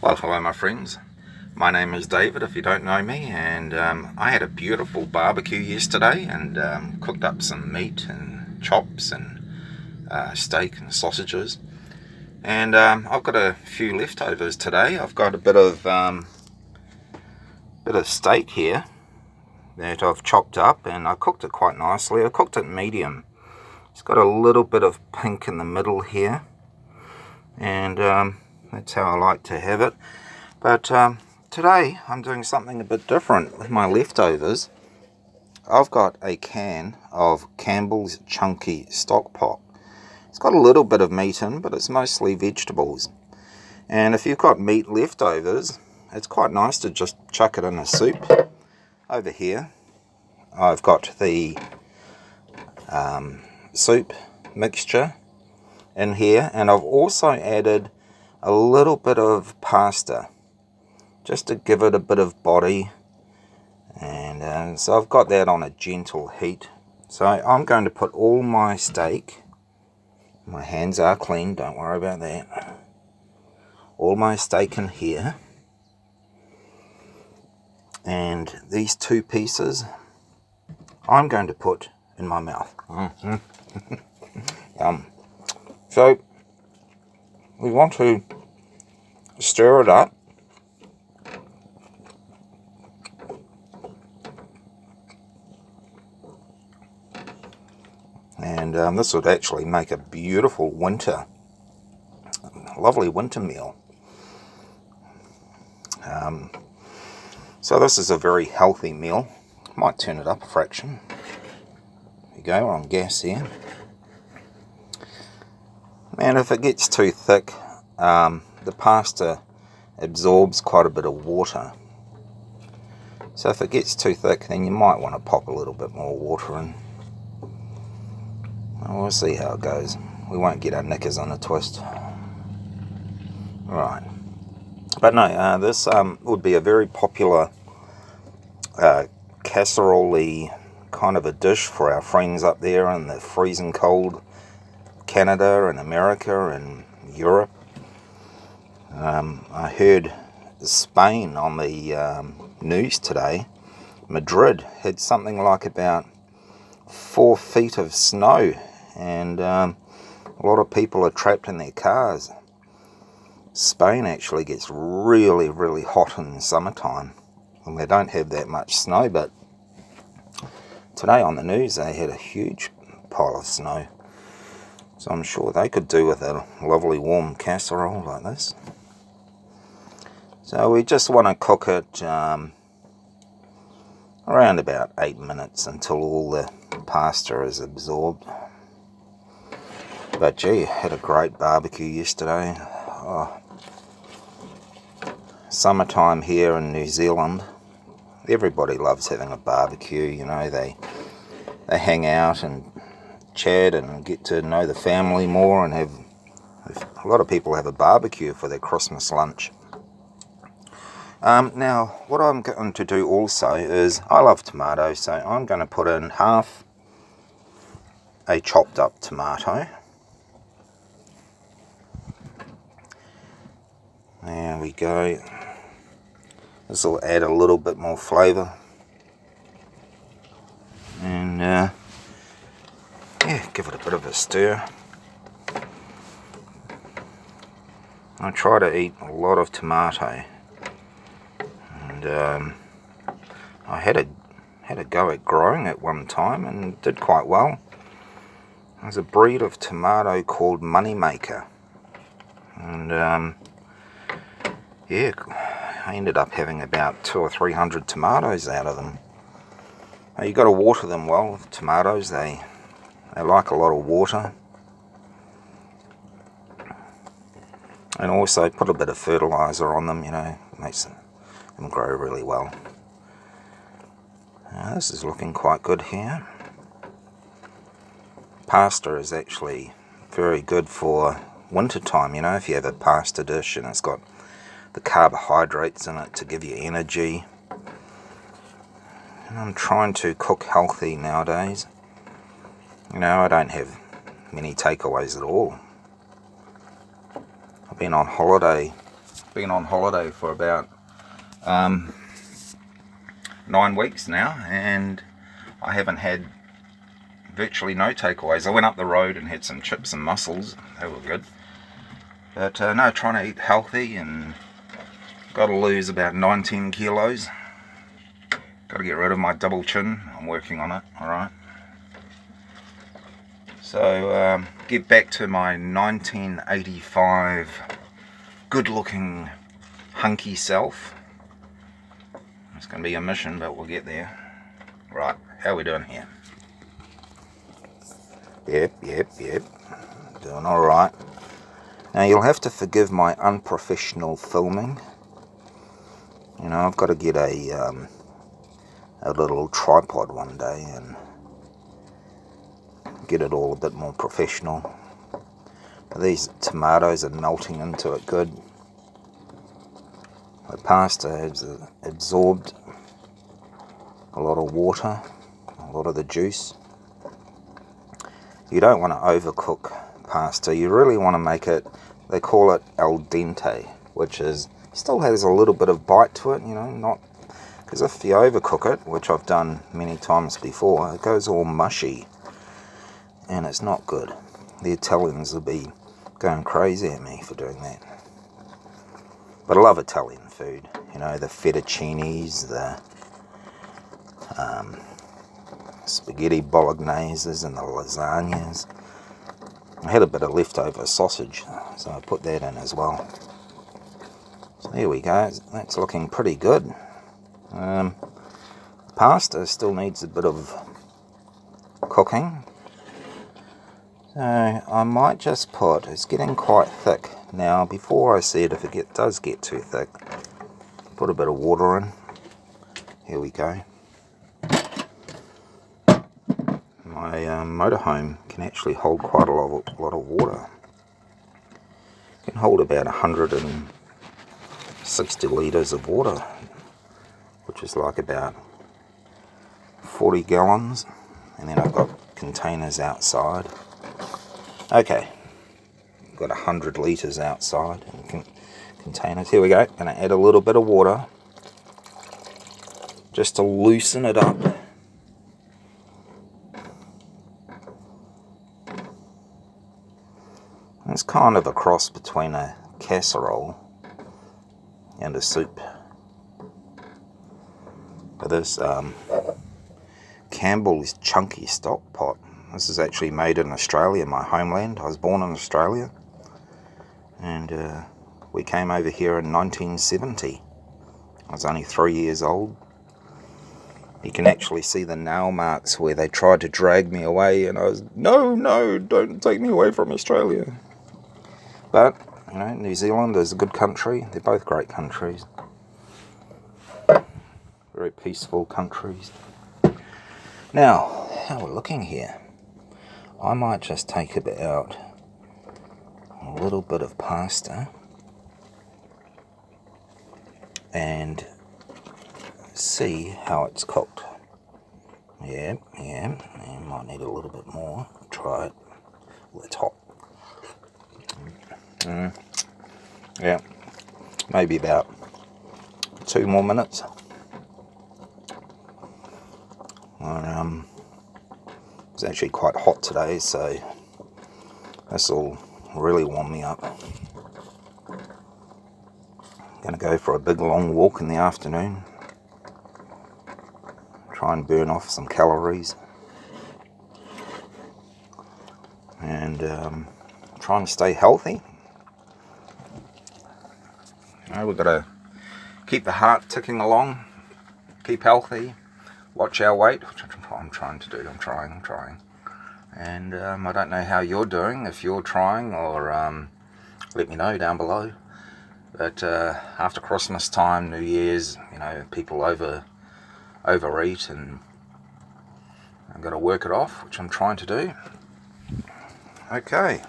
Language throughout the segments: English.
Well, hello my friends. My name is David if you don't know me, and I had a beautiful barbecue yesterday and cooked up some meat and chops and steak and sausages. And I've got a few leftovers today. I've got a bit of steak here that I've chopped up, and I cooked it quite nicely. I cooked it medium. It's got a little bit of pink in the middle here, and that's how I like to have it. But today I'm doing something a bit different with my leftovers. I've got a can of Campbell's Chunky Stock Pot. It's got a little bit of meat in, but it's mostly vegetables. And if you've got meat leftovers, it's quite nice to just chuck it in a soup. Over here I've got the soup mixture in here, and I've also added a little bit of pasta just to give it a bit of body, and so I've got that on a gentle heat. So I'm going to put all my steak, my hands are clean, don't worry about that, all my steak in here, and these two pieces I'm going to put in my mouth. Yum. So we want to stir it up. And this would actually make a beautiful lovely winter meal. So this is a very healthy meal. Might turn it up a fraction. There you go, we're on gas here. And if it gets too thick, the pasta absorbs quite a bit of water. So if it gets too thick, then you might want to pop a little bit more water in. We'll see how it goes. We won't get our knickers on a twist. Right. But no, this would be a very popular casserole kind of a dish for our friends up there in the freezing cold Canada and America and Europe. I heard Spain on the news today. Madrid had something like about 4 feet of snow, and a lot of people are trapped in their cars. Spain actually gets really, really hot in the summertime, and they don't have that much snow, but today on the news they had a huge pile of snow. So I'm sure they could do with a lovely warm casserole like this. So we just want to cook it around about 8 minutes until all the pasta is absorbed. But gee, had a great barbecue yesterday. Oh. Summertime here in New Zealand, everybody loves having a barbecue. You know, they hang out and chat and get to know the family more, and have a lot of people have a barbecue for their Christmas lunch. Now, what I'm going to do also is, I love tomatoes, so I'm going to put in half a chopped up tomato. There we go. This will add a little bit more flavour. And yeah, give it a bit of a stir. I try to eat a lot of tomato. And I had a go at growing it one time and did quite well. There's a breed of tomato called Moneymaker, and yeah, I ended up having about 200 or 300 tomatoes out of them. Now, you got to water them well with tomatoes. They like a lot of water, and also put a bit of fertilizer on them. You know, makes them grow really well. Now, this is looking quite good here. Pasta is actually very good for winter time. You know, if you have a pasta dish and it's got the carbohydrates in it to give you energy. And I'm trying to cook healthy nowadays. You know, I don't have many takeaways at all. I've been on holiday been on holiday for about 9 weeks now, and I haven't had virtually no takeaways. I went up the road and had some chips and mussels. They were good. But no, trying to eat healthy, and got to lose about 19 kilos. Got to get rid of my double chin. I'm working on it, alright. So, get back to my 1985 good-looking, hunky self. It's going to be a mission, but we'll get there. Right, how are we doing here? Yep. Doing alright. Now, you'll have to forgive my unprofessional filming. You know, I've got to get a little tripod one day and get it all a bit more professional. These tomatoes are melting into it good. The pasta has absorbed a lot of water, a lot of the juice. You don't want to overcook pasta. You really want to make it, they call it al dente, which is, still has a little bit of bite to it, you know, not, because if you overcook it, which I've done many times before, it goes all mushy, and it's not good. The Italians will be going crazy at me for doing that. But I love Italian food, you know, the fettuccinis, the spaghetti bologneses and the lasagnas. I had a bit of leftover sausage, so I put that in as well. So there we go, that's looking pretty good. Pasta still needs a bit of cooking. So I might just put, it's getting quite thick. Now before I see it, if it does get too thick, put a bit of water in. Here we go. My motorhome can actually hold quite a lot of water. It can hold about 160 litres of water, which is like about 40 gallons. And then I've got containers outside. Okay, got 100 litres outside in containers. Here we go. Going to add a little bit of water just to loosen it up. It's kind of a cross between a casserole and a soup. But this Campbell's chunky stock pot. This is actually made in Australia, my homeland. I was born in Australia, and we came over here in 1970. I was only 3 years old. You can actually see the nail marks where they tried to drag me away, and I was, no, don't take me away from Australia. But, you know, New Zealand is a good country. They're both great countries. Very peaceful countries. Now, how we're looking here. I might just take about a little bit of pasta and see how it's cooked. Yeah, you might need a little bit more. Try it. Well, it's hot. Yeah, maybe about 2 more minutes. It's actually quite hot today, so this will really warm me up. Going to go for a big long walk in the afternoon. Try and burn off some calories. And try and stay healthy. You know, we've got to keep the heart ticking along, keep healthy, watch our weight, which I'm trying to do. I'm trying. And I don't know how you're doing, if you're trying, or let me know down below. But after Christmas time, New Year's, you know, people overeat, and I've got to work it off, which I'm trying to do. Okay.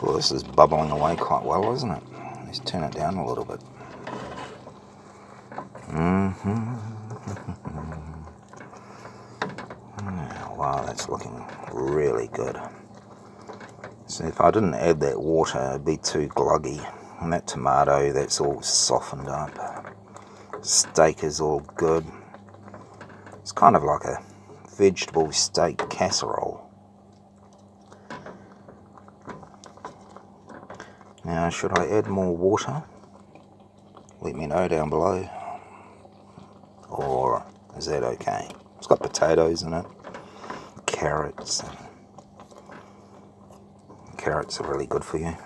Well, this is bubbling away quite well, isn't it? Let's turn it down a little bit. Wow, that's looking really good. So if I didn't add that water, it'd be too gluggy. And that tomato, that's all softened up. Steak is all good. It's kind of like a vegetable steak casserole. Now, should I add more water? Let me know down below. Or is that okay? It's got potatoes in it, carrots. Carrots are really good for you.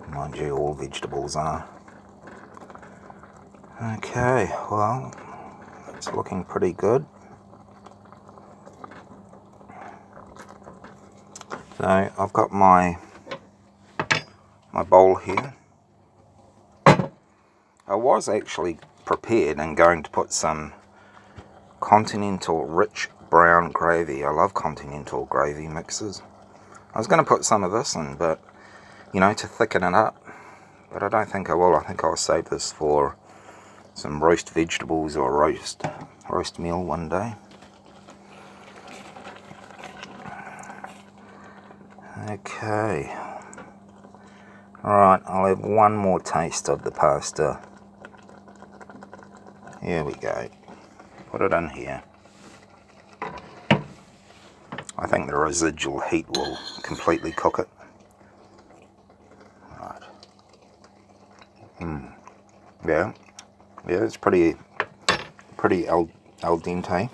Mind you, all vegetables are. Okay, well, it's looking pretty good. So I've got my bowl here. I was actually prepared and going to put some continental rich brown gravy. I love continental gravy mixes. I was going to put some of this in, but you know, to thicken it up, but I don't think I will. I think I'll save this for some roast vegetables or roast meal one day. Okay, alright, I'll have one more taste of the pasta. Here we go. Put it in here. I think the residual heat will completely cook it. Right. Yeah, it's pretty al dente.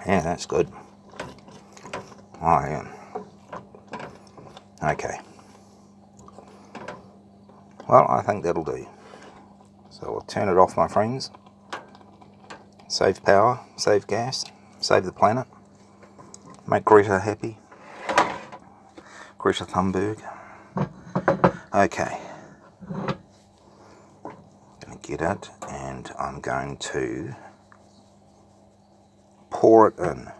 Yeah, that's good. Oh yeah. Okay. Well, I think that'll do. So we'll turn it off, my friends. Save power, save gas, save the planet. Make Greta happy. Greta Thunberg. Okay. Gonna get it, and I'm going to pour it in.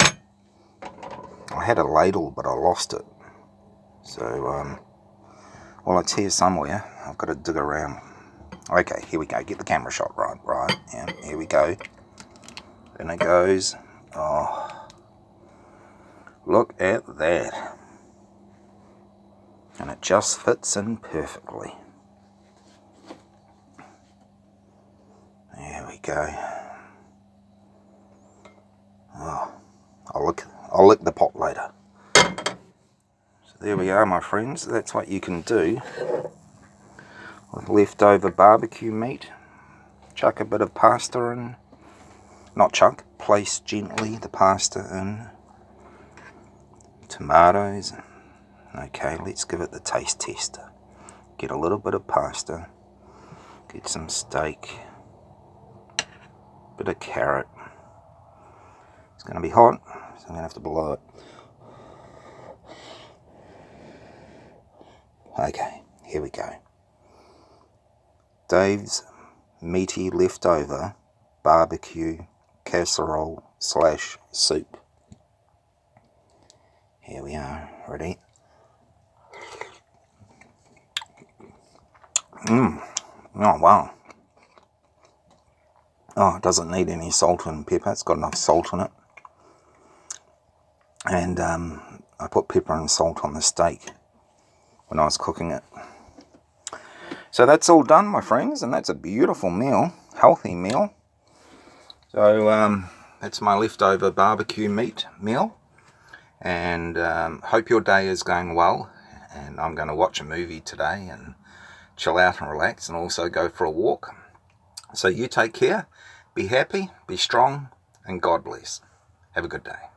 I had a ladle, but I lost it. So, well, it's here somewhere. I've got to dig around. Okay, here we go. Get the camera shot right. Yeah, here we go. Then it goes. Oh, look at that. And it just fits in perfectly. There we go. Oh, I'll lick the pot later. So there we are, my friends. That's what you can do with leftover barbecue meat. Chuck a bit of pasta in. Not chuck, place gently the pasta in. Tomatoes. Okay, let's give it the taste tester. Get a little bit of pasta. Get some steak. Bit of carrot. It's going to be hot, so I'm going to have to blow it. Okay, here we go. Dave's meaty leftover barbecue casserole / soup. Here we are, ready? Oh wow. Oh, it doesn't need any salt and pepper. It's got enough salt in it. And I put pepper and salt on the steak when I was cooking it. So that's all done, my friends, and that's a beautiful meal, healthy meal. So that's my leftover barbecue meat meal, and hope your day is going well. And I'm going to watch a movie today and chill out and relax, and also go for a walk. So you take care, be happy, be strong, and God bless. Have a good day.